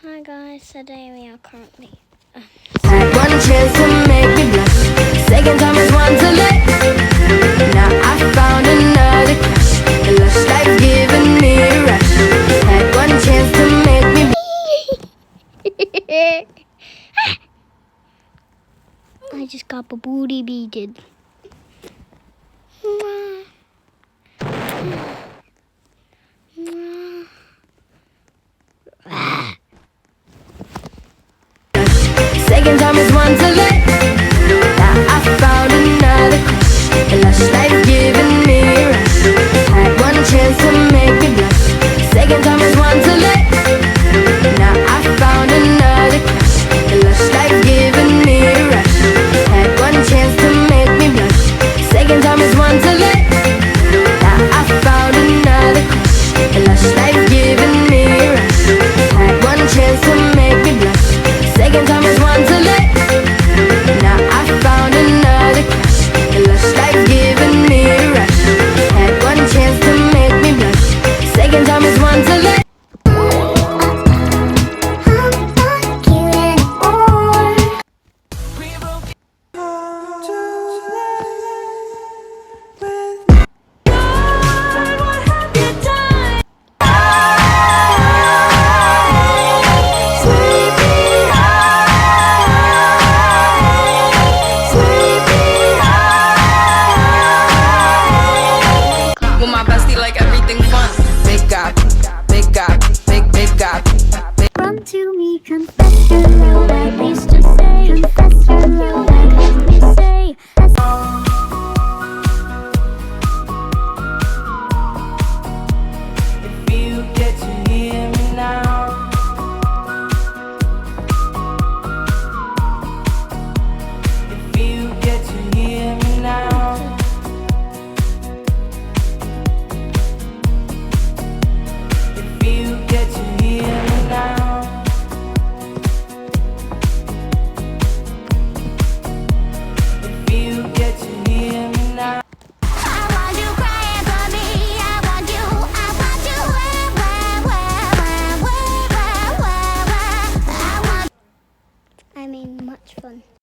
Hi guys, today we are currently Had one chance to make me blush. Second time is one to let. Now I found another crush. The lush life's giving me a rush. Had one chance to make me I just got my booty beaten. Second time is one to let. Now I found another crush. The lush life's giving me a rush. Had one chance to make me blush. Second time is one to let.